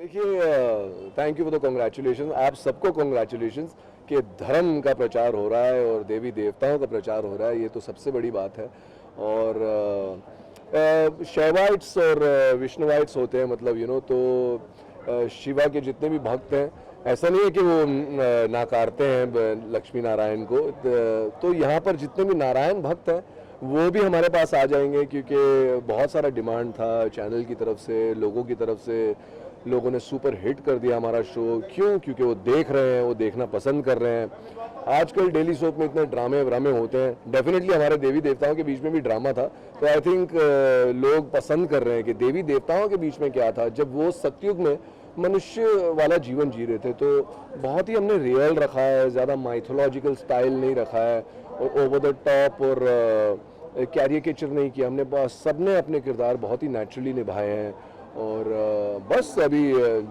देखिए, thank you for the congratulation. आप सबको कॉन्ग्रेचुलेशंस कि धर्म का प्रचार हो रहा है और देवी देवताओं का प्रचार हो रहा है, ये तो सबसे बड़ी बात है। और शैवाइट्स और विष्णुवाइट्स होते हैं, मतलब तो शिवा के जितने भी भक्त हैं, ऐसा नहीं है कि वो नाकारते हैं लक्ष्मी नारायण को। तो यहाँ पर जितने भी नारायण भक्त हैं वो भी हमारे पास आ जाएंगे, क्योंकि बहुत सारा डिमांड था चैनल की तरफ से, लोगों की तरफ से। लोगों ने सुपर हिट कर दिया हमारा शो। क्यों? क्योंकि वो देख रहे हैं, वो देखना पसंद कर रहे हैं। आजकल डेली सोप में इतने ड्रामे व्रामे होते हैं, डेफिनेटली हमारे देवी देवताओं के बीच में भी ड्रामा था। तो आई थिंक लोग पसंद कर रहे हैं कि देवी देवताओं के बीच में क्या था जब वो सतयुग में मनुष्य वाला जीवन जी रहे थे। तो बहुत ही हमने रियल रखा है, ज़्यादा माइथोलॉजिकल स्टाइल नहीं रखा है और ओवर द टॉप और कैरिकेचर नहीं किया हमने। बस सबने अपने किरदार बहुत ही नेचुरली निभाए हैं। और बस अभी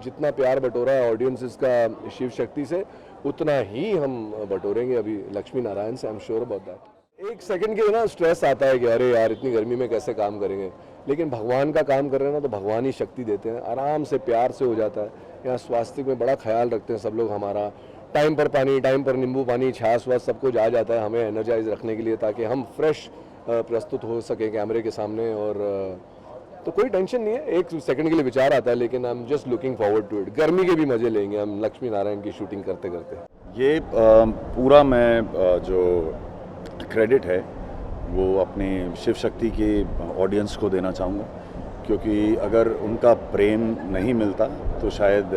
जितना प्यार बटोरा है ऑडियंसेस का शिव शक्ति से, उतना ही हम बटोरेंगे अभी लक्ष्मी नारायण से। I am sure about that. एक सेकंड के लिए ना स्ट्रेस आता है कि अरे यार इतनी गर्मी में कैसे काम करेंगे, लेकिन भगवान का काम कर रहे हैं ना, तो भगवान ही शक्ति देते हैं। आराम से प्यार से हो जाता है। यहाँ स्वास्थ्य में बड़ा ख्याल रखते हैं सब लोग हमारा। टाइम पर पानी, टाइम पर नींबू पानी, छाछ वाछ सब कुछ आ जाता है हमें एनर्जाइज रखने के लिए, ताकि हम फ्रेश प्रस्तुत हो सके कैमरे के सामने। और तो कोई टेंशन नहीं है, एक सेकंड के लिए विचार आता है, लेकिन I am just looking forward to it. गर्मी के भी मजे लेंगे हम लक्ष्मी नारायण की शूटिंग करते करते। ये पूरा मैं जो क्रेडिट है वो अपनी शिव शक्ति के ऑडियंस को देना चाहूँगा, क्योंकि अगर उनका प्रेम नहीं मिलता तो शायद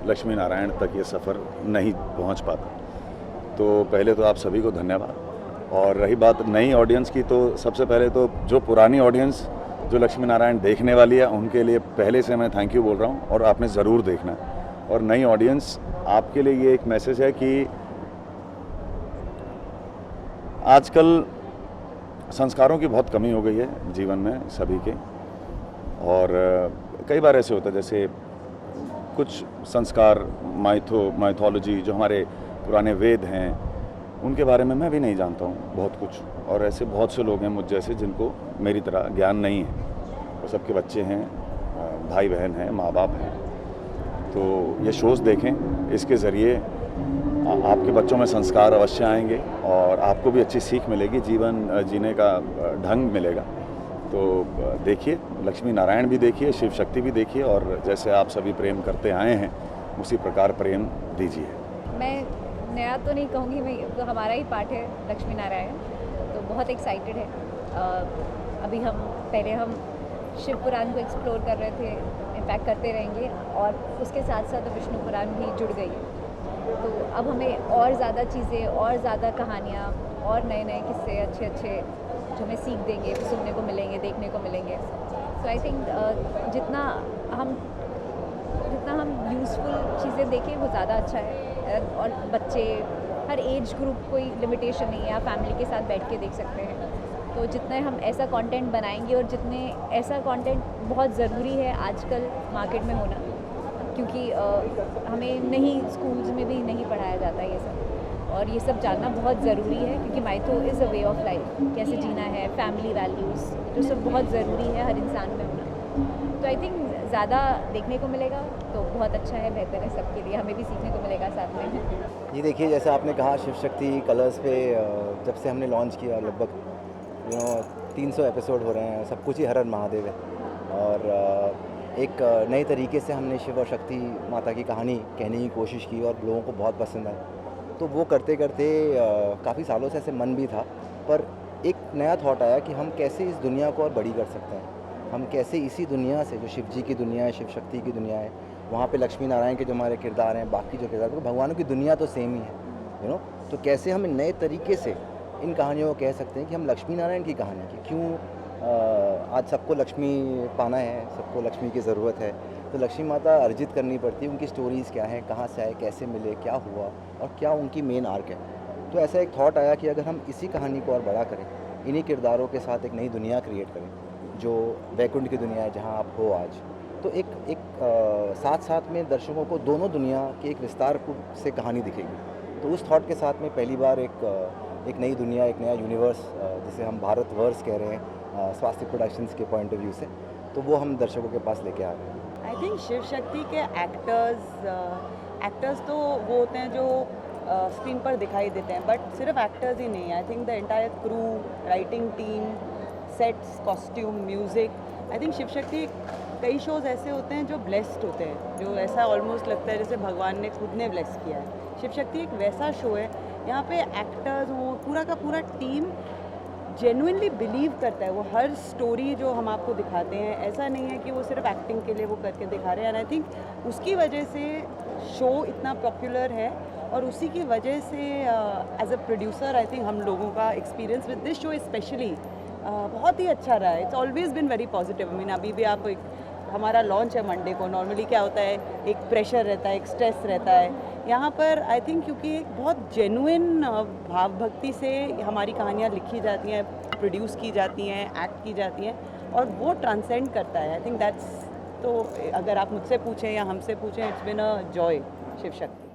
लक्ष्मी नारायण तक ये सफ़र नहीं पहुँच पाता। तो पहले तो आप सभी को धन्यवाद। और रही बात नई ऑडियंस की, तो सबसे पहले तो जो पुरानी ऑडियंस जो लक्ष्मी नारायण देखने वाली है उनके लिए पहले से मैं थैंक यू बोल रहा हूँ, और आपने ज़रूर देखना है। और नई ऑडियंस, आपके लिए ये एक मैसेज है कि आजकल संस्कारों की बहुत कमी हो गई है जीवन में सभी के। और कई बार ऐसे होता है जैसे कुछ संस्कार, माइथोलॉजी जो हमारे पुराने वेद हैं उनके बारे में मैं भी नहीं जानता हूँ बहुत कुछ। और ऐसे बहुत से लोग हैं मुझ जैसे जिनको मेरी तरह ज्ञान नहीं है। वो सबके बच्चे हैं, भाई बहन हैं, माँ बाप हैं। तो ये शोज़ देखें, इसके ज़रिए आपके बच्चों में संस्कार अवश्य आएंगे और आपको भी अच्छी सीख मिलेगी, जीवन जीने का ढंग मिलेगा। तो देखिए, लक्ष्मी नारायण भी देखिए, शिव शक्ति भी देखिए, और जैसे आप सभी प्रेम करते आए हैं उसी प्रकार प्रेम दीजिए। मैं नया तो नहीं कहूँगी, मैं तो हमारा ही पार्ट है लक्ष्मी नारायण, तो बहुत एक्साइटेड है। अभी पहले हम शिव पुराण को एक्सप्लोर कर रहे थे, इनफैक्ट करते रहेंगे, और उसके साथ साथ विष्णु पुराण भी जुड़ गई है। तो अब हमें और ज़्यादा चीज़ें, और ज़्यादा कहानियाँ, और नए नए किस्से अच्छे अच्छे जो हमें सीख देंगे, सुनने को मिलेंगे, देखने को मिलेंगे। सो आई थिंक जितना हम यूज़फुल चीज़ें देखें वो ज़्यादा अच्छा है। और बच्चे, हर एज ग्रुप, कोई लिमिटेशन नहीं है, आप फैमिली के साथ बैठ के देख सकते हैं। तो जितने हम ऐसा कंटेंट बनाएंगे, और जितने ऐसा कंटेंट बहुत ज़रूरी है आजकल मार्केट में होना, क्योंकि हमें नहीं, स्कूल्स में भी नहीं पढ़ाया जाता ये सब, और ये सब जानना बहुत ज़रूरी है, क्योंकि mytho is a way of life, कैसे जीना है, फैमिली वैल्यूज़, जो सब बहुत ज़रूरी है हर इंसान में होना। तो आई थिंक ज़्यादा देखने को मिलेगा तो बहुत अच्छा है, बेहतर है सबके लिए, हमें भी सीखने को मिलेगा साथ में। ये देखिए, जैसे आपने कहा शिव शक्ति कलर्स पे जब से हमने लॉन्च किया लगभग 300 एपिसोड हो रहे हैं, सब कुछ ही हर हर महादेव है। और एक नए तरीके से हमने शिव और शक्ति माता की कहानी कहने की कोशिश की और लोगों को बहुत पसंद आई। तो वो करते करते काफ़ी सालों से ऐसे मन भी था, पर एक नया थॉट आया कि हम कैसे इस दुनिया को और बड़ी कर सकते हैं। हम कैसे इसी दुनिया से, जो शिव जी की दुनिया है, शिव शक्ति की दुनिया है, वहाँ पे लक्ष्मी नारायण के जो हमारे किरदार हैं, बाकी जो किरदार, तो भगवानों की दुनिया तो सेम ही है, तो कैसे हम नए तरीके से इन कहानियों को कह सकते हैं कि हम लक्ष्मी नारायण की कहानी की क्यों। आज सबको लक्ष्मी पाना है, सबको लक्ष्मी की ज़रूरत है, तो लक्ष्मी माता अर्जित करनी पड़ती है। उनकी स्टोरीज़ क्या हैं, कहाँ से आए, कैसे मिले, क्या हुआ, और क्या उनकी मेन आर्क है। तो ऐसा एक थॉट आया कि अगर हम इसी कहानी को और बड़ा करें, इन्हीं किरदारों के साथ एक नई दुनिया क्रिएट करें, जो वैकुंठ की दुनिया है जहाँ आप हो आज, तो एक साथ साथ में दर्शकों को दोनों दुनिया की एक विस्तार से कहानी दिखेगी। तो उस थॉट के साथ में पहली बार एक नई दुनिया, एक नया यूनिवर्स, जिसे हम भारत वर्स कह रहे हैं स्वास्थ्य प्रोडक्शंस के पॉइंट ऑफ व्यू से, तो वो हम दर्शकों के पास लेके आ रहे हैं। आई थिंक शिव शक्ति के एक्टर्स तो वो होते हैं जो स्क्रीन पर दिखाई देते हैं, बट सिर्फ एक्टर्स ही नहीं है. I think the entire crew, writing team, sets, costume, music. I think Shiv Shakti कई शोज़ ऐसे होते हैं जो ब्लेस्ड होते हैं, जो ऐसा ऑलमोस्ट लगता है जैसे भगवान ने खुद ने ब्लेस किया है. शिव शक्ति एक वैसा शो है, यहाँ पे एक्टर्स हों, पूरा का पूरा टीम जेन्युइनली बिलीव करता है. वो हर स्टोरी जो हम आपको दिखाते हैं, ऐसा नहीं है कि वो सिर्फ एक्टिंग के लिए वो करके दिखा रहे हैं. एंड आई थिंक उसकी वजह से शो इतना पॉपुलर है, और उसी की वजह से as a producer I think हम लोगों का experience with this show specially बहुत ही अच्छा रहा है. It's always been very positive. I mean अभी भी आप हमारा लॉन्च है मंडे को. नॉर्मली क्या होता है, एक प्रेशर रहता है, एक स्ट्रेस रहता है. यहाँ पर आई थिंक क्योंकि एक बहुत जेन्युइन भाव भक्ति से हमारी कहानियाँ लिखी जाती हैं, प्रोड्यूस की जाती हैं, एक्ट की जाती हैं, और वो ट्रांसेंड करता है. आई थिंक दैट्स, तो अगर आप मुझसे पूछें या हमसे पूछें, it's been a joy Shiv शक्ति.